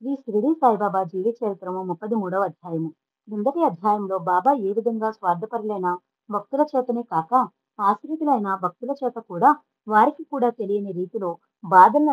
శ్రీ షిరిడి సాయిబాబా జీవిత చరిత్రము 33వ అధ్యాయము. క్రిందటి అధ్యాయంలో బాబా ఏ విధంగా స్వార్థపరులైన భక్తుల చేతనే కాక ఆశ్రితులైన భక్తుల చేత కూడా వారికి కూడా తెలియని రీతిలో బాధలను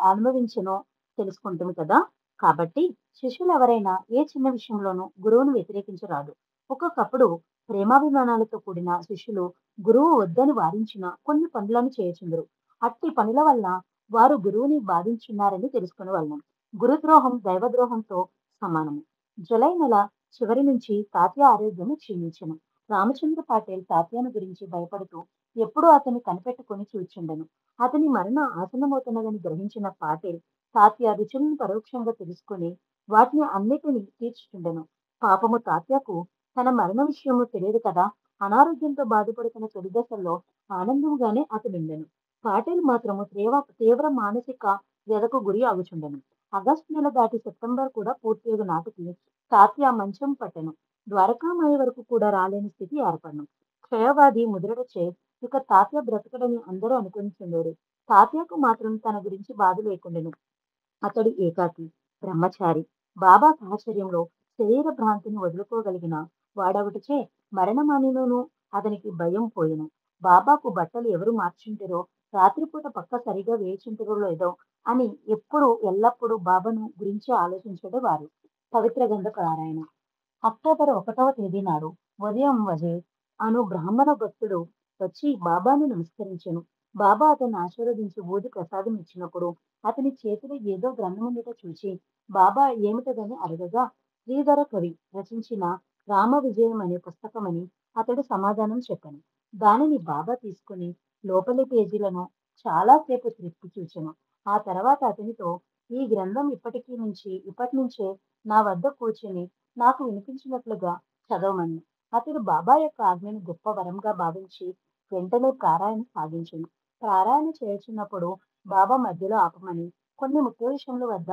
అనుభవించనో తెలుసుకుంటుంది కదా. కాబట్టి శిష్యులు ఎవరైనా ఏ చిన్న విషయంలోనూ గురువును వ్యతిరేకించరాదు. ఒక్కొక్కప్పుడు ప్రేమాభిమానాలతో కూడిన శిష్యులు గురువు వద్దని వారించిన కొన్ని పనులను చేయచుందరు. అట్టి పనుల వల్ల వారు గురువుని బాధించున్నారని తెలుసుకునేవాళ్ళం. గురుద్రోహం దైవద్రోహంతో సమానము. జులై నెల చివరి నుంచి తాత్య ఆరోగ్యము క్షీణించెను. రామచంద్ర పాటేల్ తాత్యాను గురించి భయపడుతూ ఎప్పుడూ అతన్ని కనిపెట్టుకుని చూచుండెను. అతని మరణ ఆసన్నమవుతున్నదని గ్రహించిన పాటేల్ తాత్య రుచులను పరోక్షంగా తెలుసుకుని వాటిని అన్నిటినీ తీర్చుచుండెను. పాపము తాత్యకు తన మరణ విషయము తెలియదు కదా. అనారోగ్యంతో బాధపడుతున్న తొలి దశల్లో ఆనందముగానే అతనుండెను. పాటేల్ మాత్రము తీవ్ర మానసిక వ్యధకు గురి అగుచుండెను. ఆగస్టు నెల దాటి సెప్టెంబర్ కూడా పూర్తియగు నాటికి తాత్య మంచం పట్టెను. ద్వారకామాయ వరకు కూడా రాలేని స్థితి ఏర్పడను. క్షయవాది ముదురుడచే ఇక తాత్య బ్రతకడని అందరూ అనుకుంటుండేరు. తాత్యకు మాత్రం తన గురించి బాధ లేకుండెను. అతడు ఏకాకి, బ్రహ్మచారి. బాబా సాహచర్యంలో శరీర భ్రాంతిని వదులుకోగలిగిన వాడవటచే మరణమానిలోనూ అతనికి భయం పోయెను. బాబాకు బట్టలు ఎవరు మార్చుంటారో, రాత్రిపూట పక్క సరిగా వేయించుంటారో లేదో అని ఎల్లప్పుడూ బాబాను గురించి ఆలోచించేవారు. పవిత్ర గ్రంథ పారాయణ. అక్టోబర్ 1వ తేదీ నాడు ఉదయం వజే అను బ్రాహ్మణ భక్తుడు వచ్చి బాబాను నమస్కరించెను. బాబా అతన్ని ఆశీర్వదించి ఊది ప్రసాదం ఇచ్చినప్పుడు అతని చేతిలో ఏదో గ్రంథముందుట చూచి బాబా ఏమిటదని అడగగా శ్రీధర కవి రచించిన రామ విజయం అనే పుస్తకమని అతడు సమాధానం చెప్పాను. దానిని బాబా తీసుకుని లోపలి పేజీలను చాలాసేపు త్రిప్పి చూచెను. ఆ తర్వాత అతనితో, ఈ గ్రంథం ఇప్పటి నుంచే నా వద్ద కూర్చుని నాకు వినిపించినట్లుగా చదవమని. అతడు బాబా యొక్క ఆజ్ఞను గొప్ప వరంగా భావించి వెంటనే పారాయణ సాగించెను. పారాయణ చేయుచున్నప్పుడు బాబా మధ్యలో ఆపమని కొన్ని ముఖ్య విషయముల వద్ద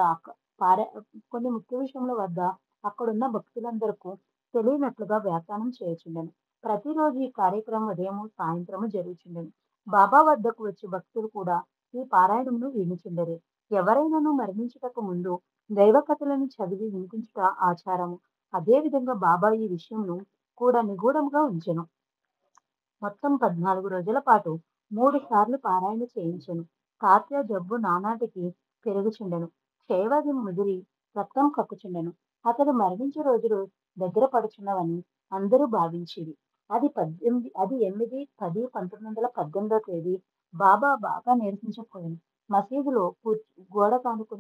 కొన్ని ముఖ్య విషయముల వద్ద అక్కడున్న భక్తులందరకు తెలియనట్లుగా వ్యాఖ్యానం చేయుచుండెను. ప్రతిరోజు ఈ కార్యక్రమం ఉదయము సాయంత్రము జరుగుచుండెను. బాబా వద్దకు వచ్చి భక్తులు కూడా ఈ పారాయణమును వినుచుండెరు. ఎవరైనాను మరణించుటకు ముందు దైవ కథలను చదివి వినిపించుట ఆచారము. అదే విధంగా బాబా ఈ విషయంను కూడా నిగూఢంగా ఉంచెను. మొత్తం 14 రోజుల పాటు 3 సార్లు పారాయణ చేయించెను. తాత్య జబ్బు నానాటికి పెరుగుచుండెను. క్షయవ్యాధి ముదిరి రక్తం కక్కుచుండెను. అతడు మరణించే రోజులు దగ్గర పడుచున్నవని అందరూ భావించిరి. అది 8, 10, 1918 తేదీ. బాబా బాగా నీరసించిపోయాను. మసీదులో గోడ కానుకుని